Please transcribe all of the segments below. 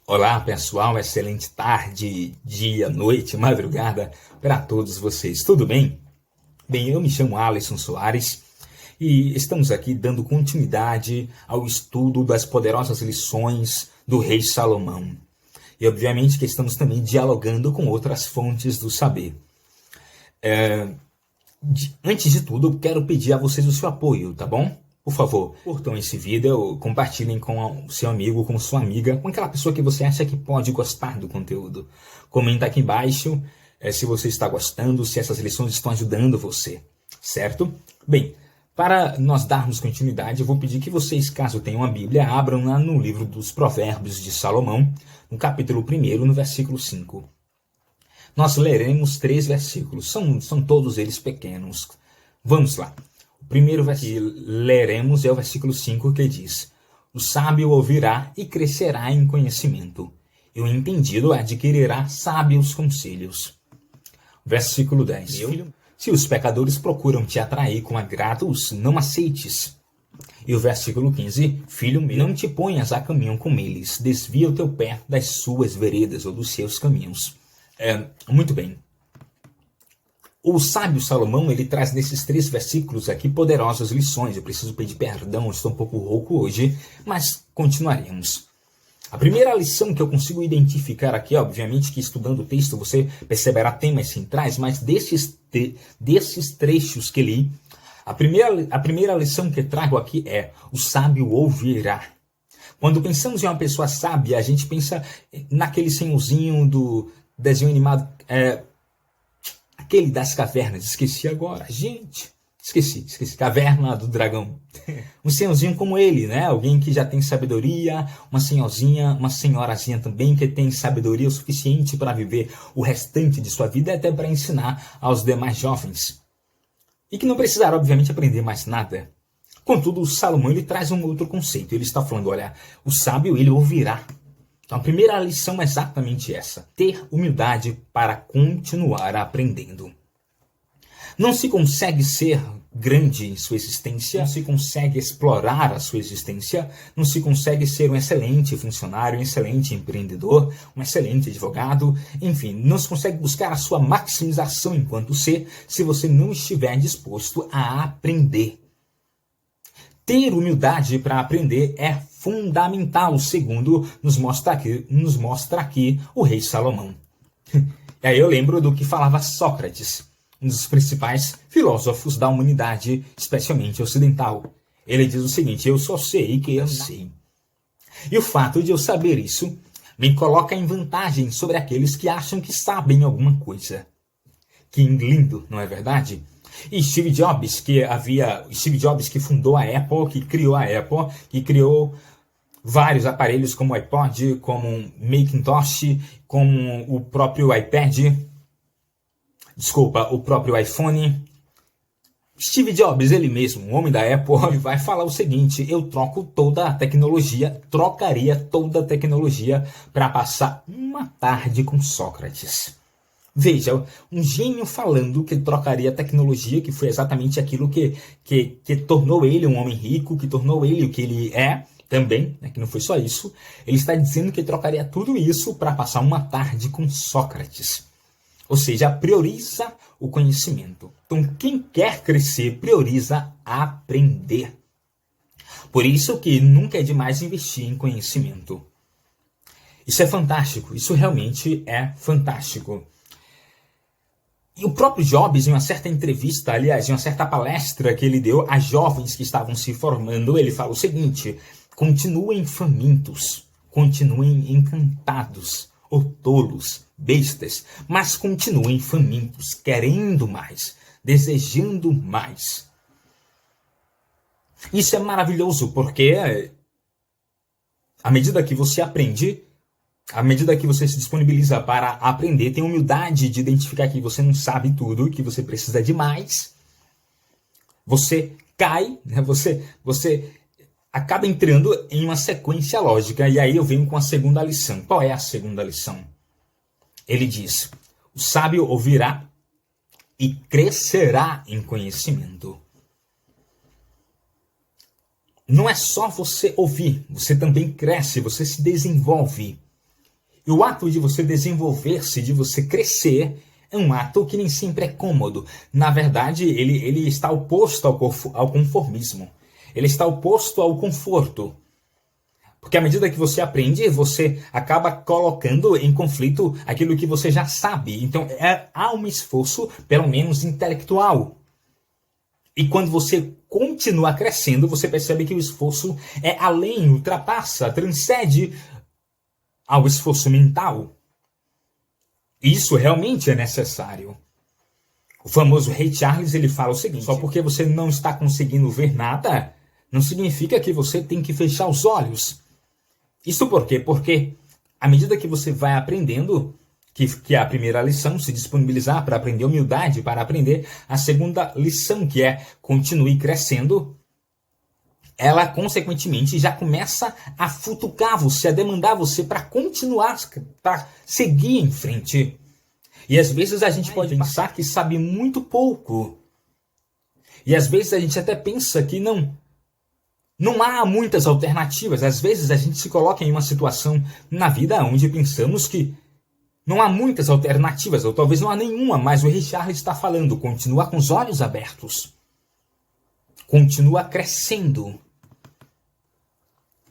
Olá pessoal, excelente tarde, dia, noite, madrugada para todos vocês, tudo bem? Bem, eu me chamo Alisson Soares e estamos aqui dando continuidade ao estudo das poderosas lições do rei Salomão. E obviamente que estamos também dialogando com outras fontes do saber. Antes de tudo, eu quero pedir a vocês o seu apoio, tá bom? Por favor, curtam esse vídeo, compartilhem com o seu amigo, com sua amiga, com aquela pessoa que você acha que pode gostar do conteúdo. Comenta aqui embaixo se você está gostando, se essas lições estão ajudando você, certo? Bem, para nós darmos continuidade, eu vou pedir que vocês, caso tenham a Bíblia, abram lá no livro dos Provérbios de Salomão, no capítulo 1, no versículo 5. Nós leremos 3 versículos, são todos eles pequenos. Vamos lá. O primeiro versículo que leremos é o versículo 5, que diz: O sábio ouvirá e crescerá em conhecimento, e o entendido adquirirá sábios conselhos. Versículo 10. Se os pecadores procuram te atrair com agrados, não aceites. E o versículo 15, filho meu, não te ponhas a caminho com eles, desvia o teu pé das suas veredas ou dos seus caminhos. Muito bem. O sábio Salomão, ele traz nesses 3 versículos aqui poderosas lições. Eu preciso pedir perdão, estou um pouco rouco hoje, mas continuaremos. A primeira lição que eu consigo identificar aqui, obviamente que estudando o texto você perceberá temas centrais, mas desses trechos que li, a primeira lição que trago aqui é: o sábio ouvirá. Quando pensamos em uma pessoa sábia, a gente pensa naquele senhorzinho do desenho animado, aquele das cavernas, esqueci agora, gente, esqueci, Caverna do Dragão. Um senhorzinho como ele, né? Alguém que já tem sabedoria, uma senhorazinha também que tem sabedoria o suficiente para viver o restante de sua vida, até para ensinar aos demais jovens. E que não precisará, obviamente, aprender mais nada. Contudo, o Salomão, ele traz um outro conceito. Ele está falando, olha, o sábio, ele ouvirá. Então, a primeira lição é exatamente essa: ter humildade para continuar aprendendo. Não se consegue ser grande em sua existência, não se consegue explorar a sua existência, não se consegue ser um excelente funcionário, um excelente empreendedor, um excelente advogado, enfim, não se consegue buscar a sua maximização enquanto ser se você não estiver disposto a aprender. Ter humildade para aprender é fundamental, segundo nos mostra aqui o rei Salomão. E aí eu lembro do que falava Sócrates, um dos principais filósofos da humanidade, especialmente ocidental. Ele diz o seguinte: eu só sei que eu sei. E o fato de eu saber isso me coloca em vantagem sobre aqueles que acham que sabem alguma coisa. Que lindo, não é verdade? E Steve Jobs, que fundou a Apple, que criou a Apple, que criou vários aparelhos como o iPod, como o Macintosh, como o próprio o próprio iPhone. Steve Jobs, ele mesmo, o homem da Apple, vai falar o seguinte: eu trocaria toda a tecnologia para passar uma tarde com Sócrates. Veja, um gênio falando que trocaria a tecnologia, que foi exatamente aquilo que tornou ele um homem rico, que tornou ele o que ele é também, né, que não foi só isso. Ele está dizendo que trocaria tudo isso para passar uma tarde com Sócrates. Ou seja, prioriza o conhecimento. Então, quem quer crescer, prioriza aprender. Por isso que nunca é demais investir em conhecimento. Isso é fantástico, isso realmente é fantástico. E o próprio Jobs, em uma certa entrevista, aliás, em uma certa palestra que ele deu a jovens que estavam se formando, ele fala o seguinte: continuem famintos, continuem encantados, ou tolos, bestas, mas continuem famintos, querendo mais, desejando mais. Isso é maravilhoso, porque à medida que você aprende, à medida que você se disponibiliza para aprender, tem humildade de identificar que você não sabe tudo, que você precisa de mais, você cai, né? Você acaba entrando em uma sequência lógica. E aí eu venho com a segunda lição. Qual é a segunda lição? Ele diz: o sábio ouvirá e crescerá em conhecimento. Não é só você ouvir, você também cresce, você se desenvolve. E o ato de você desenvolver-se, de você crescer, é um ato que nem sempre é cômodo. Na verdade, ele está oposto ao conformismo. Ele está oposto ao conforto. Porque à medida que você aprende, você acaba colocando em conflito aquilo que você já sabe. Então, há um esforço, pelo menos intelectual. E quando você continua crescendo, você percebe que o esforço é além, ultrapassa, transcende ao esforço mental. Isso realmente é necessário. O famoso Ray Charles, ele fala o seguinte: só porque você não está conseguindo ver nada, não significa que você tem que fechar os olhos. Isso por quê? Porque à medida que você vai aprendendo, que é a primeira lição, se disponibilizar para aprender humildade, para aprender a segunda lição, que é continue crescendo, ela consequentemente já começa a futucar você, a demandar você para continuar, para seguir em frente. E às vezes a gente pode pensar que sabe muito pouco. E às vezes a gente até pensa que não há muitas alternativas. Às vezes a gente se coloca em uma situação na vida onde pensamos que não há muitas alternativas, ou talvez não há nenhuma, mas o Richard está falando, continua com os olhos abertos. Continua crescendo.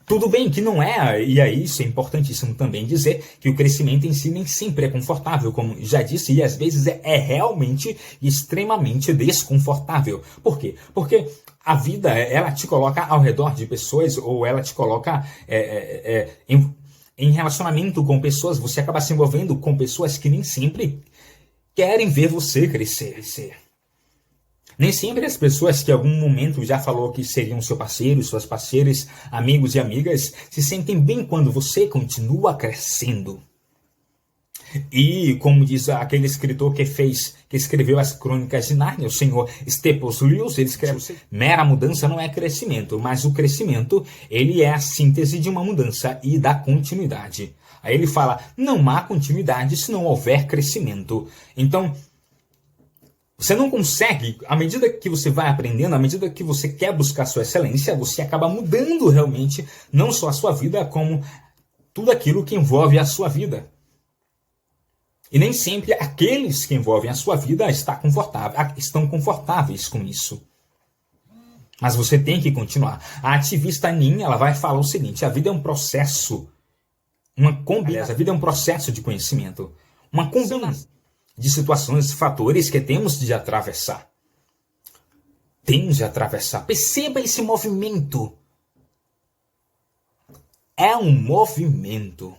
Tudo bem que não é, e aí isso é importantíssimo também dizer, que o crescimento em si nem sempre é confortável, como já disse, e às vezes é realmente extremamente desconfortável. Por quê? Porque a vida, ela te coloca ao redor de pessoas, ou ela te coloca em relacionamento com pessoas, você acaba se envolvendo com pessoas que nem sempre querem ver você crescer. Nem sempre as pessoas que em algum momento já falou que seriam seu parceiro, suas parceiras, amigos e amigas, se sentem bem quando você continua crescendo. E, como diz aquele escritor que escreveu as Crônicas de Nárnia, o senhor Staples Lewis, ele escreve: mera mudança não é crescimento, mas o crescimento, ele é a síntese de uma mudança e da continuidade. Aí ele fala, não há continuidade se não houver crescimento. Então, você não consegue, à medida que você vai aprendendo, à medida que você quer buscar sua excelência, você acaba mudando realmente, não só a sua vida, como tudo aquilo que envolve a sua vida. E nem sempre aqueles que envolvem a sua vida estão confortáveis com isso. Mas você tem que continuar. A ativista Nin, ela vai falar o seguinte: a vida é um processo, a vida é um processo de conhecimento, uma combinação de situações, fatores que temos de atravessar. Temos de atravessar. Perceba esse movimento. É um movimento.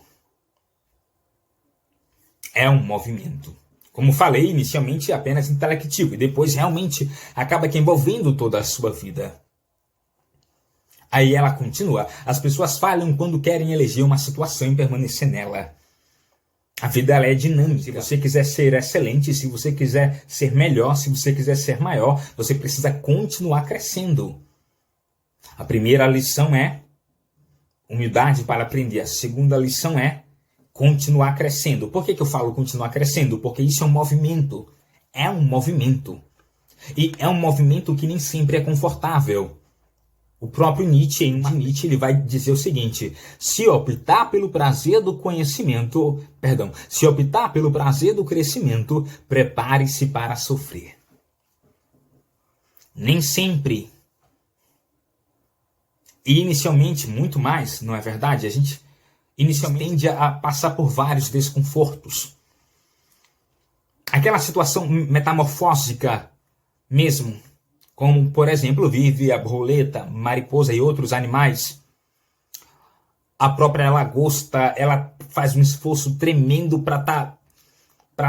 É um movimento. Como falei, inicialmente apenas intelectivo, e depois realmente acaba que envolvendo toda a sua vida. Aí ela continua. As pessoas falham quando querem eleger uma situação e permanecer nela. A vida ela é dinâmica. Se você quiser ser excelente, se você quiser ser melhor, se você quiser ser maior, você precisa continuar crescendo. A primeira lição é humildade para aprender. A segunda lição é continuar crescendo. Por que eu falo continuar crescendo? Porque isso é um movimento. É um movimento. E é um movimento que nem sempre é confortável. O próprio Nietzsche, ele vai dizer o seguinte: se optar pelo prazer do crescimento, prepare-se para sofrer. Nem sempre. E inicialmente, muito mais, não é verdade? A gente inicialmente tende a passar por vários desconfortos. Aquela situação metamorfósica mesmo, como, por exemplo, vive a borboleta, mariposa e outros animais. A própria lagosta, ela faz um esforço tremendo para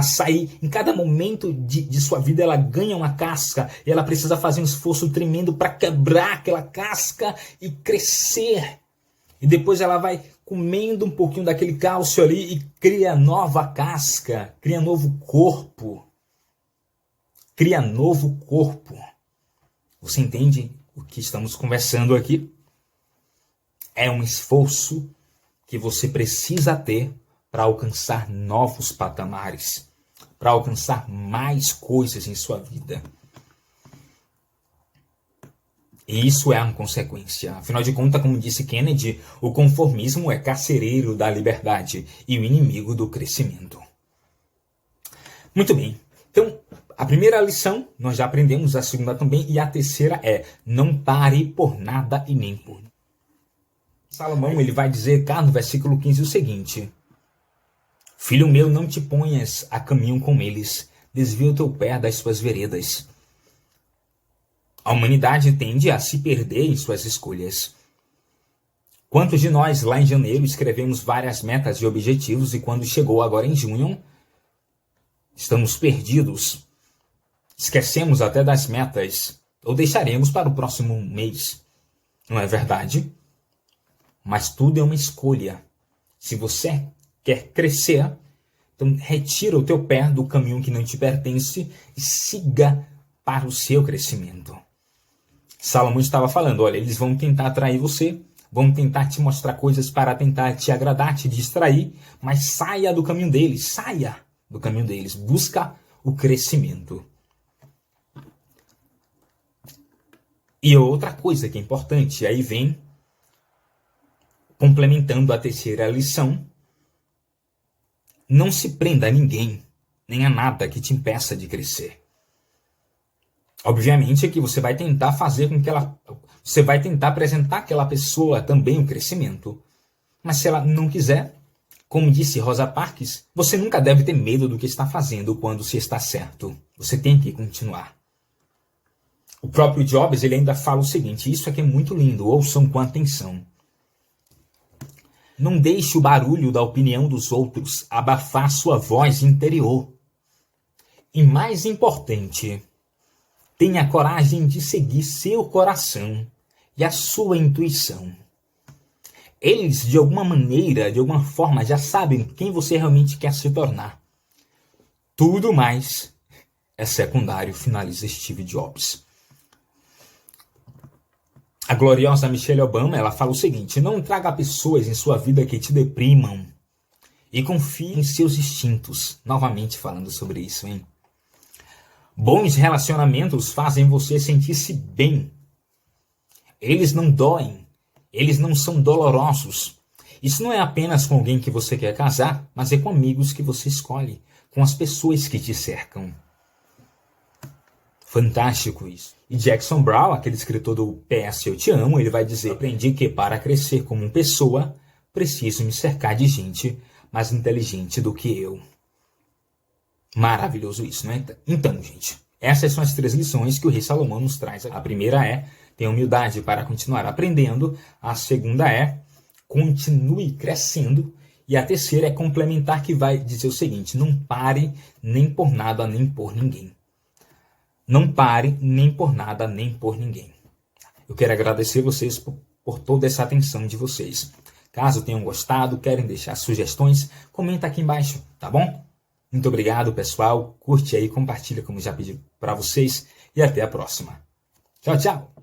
sair. Em cada momento de sua vida, ela ganha uma casca e ela precisa fazer um esforço tremendo para quebrar aquela casca e crescer. E depois ela vai comendo um pouquinho daquele cálcio ali e cria nova casca, cria novo corpo. Cria novo corpo. Você entende o que estamos conversando aqui? É um esforço que você precisa ter para alcançar novos patamares, para alcançar mais coisas em sua vida. E isso é uma consequência. Afinal de contas, como disse Kennedy, o conformismo é carcereiro da liberdade e o inimigo do crescimento. Muito bem. Então, a primeira lição nós já aprendemos, a segunda também, e a terceira é: não pare por nada e nem por ninguém. Salomão ele vai dizer cá no versículo 15 o seguinte: Filho meu, não te ponhas a caminho com eles, desvia o teu pé das suas veredas. A humanidade tende a se perder em suas escolhas. Quantos de nós, lá em janeiro, escrevemos várias metas e objetivos e quando chegou agora em junho, estamos perdidos, esquecemos até das metas, ou deixaremos para o próximo mês. Não é verdade? Mas tudo é uma escolha. Se você quer crescer, então retira o teu pé do caminho que não te pertence e siga para o seu crescimento. Salomão estava falando, olha, eles vão tentar atrair você, vão tentar te mostrar coisas para tentar te agradar, te distrair, mas saia do caminho deles, saia do caminho deles, busca o crescimento. E outra coisa que é importante, aí vem complementando a terceira lição, não se prenda a ninguém, nem a nada que te impeça de crescer. Obviamente é que você vai tentar fazer com que você vai tentar apresentar àquela pessoa também o crescimento. Mas se ela não quiser, como disse Rosa Parks, você nunca deve ter medo do que está fazendo quando se está certo. Você tem que continuar. O próprio Jobs ele ainda fala o seguinte, isso aqui é muito lindo, ouçam com atenção. Não deixe o barulho da opinião dos outros abafar sua voz interior. E mais importante, tenha coragem de seguir seu coração e a sua intuição. Eles, de alguma maneira, de alguma forma, já sabem quem você realmente quer se tornar. Tudo mais é secundário, finaliza Steve Jobs. A gloriosa Michelle Obama, ela fala o seguinte, não traga pessoas em sua vida que te deprimam e confie em seus instintos. Novamente falando sobre isso, hein? Bons relacionamentos fazem você sentir-se bem. Eles não doem. Eles não são dolorosos. Isso não é apenas com alguém que você quer casar, mas é com amigos que você escolhe, com as pessoas que te cercam. Fantástico isso. E Jackson Brown, aquele escritor do PS Eu Te Amo, ele vai dizer, aprendi que para crescer como pessoa, preciso me cercar de gente mais inteligente do que eu. Maravilhoso isso, né? Então, gente, essas são as 3 lições que o rei Salomão nos traz. A primeira é, tenha humildade para continuar aprendendo. A segunda é, continue crescendo. E a terceira é complementar, que vai dizer o seguinte, não pare nem por nada, nem por ninguém. Não pare nem por nada, nem por ninguém. Eu quero agradecer vocês por toda essa atenção de vocês. Caso tenham gostado, querem deixar sugestões, comenta aqui embaixo, tá bom? Muito obrigado, pessoal. Curte aí, compartilha como já pedi para vocês e até a próxima. Tchau, tchau!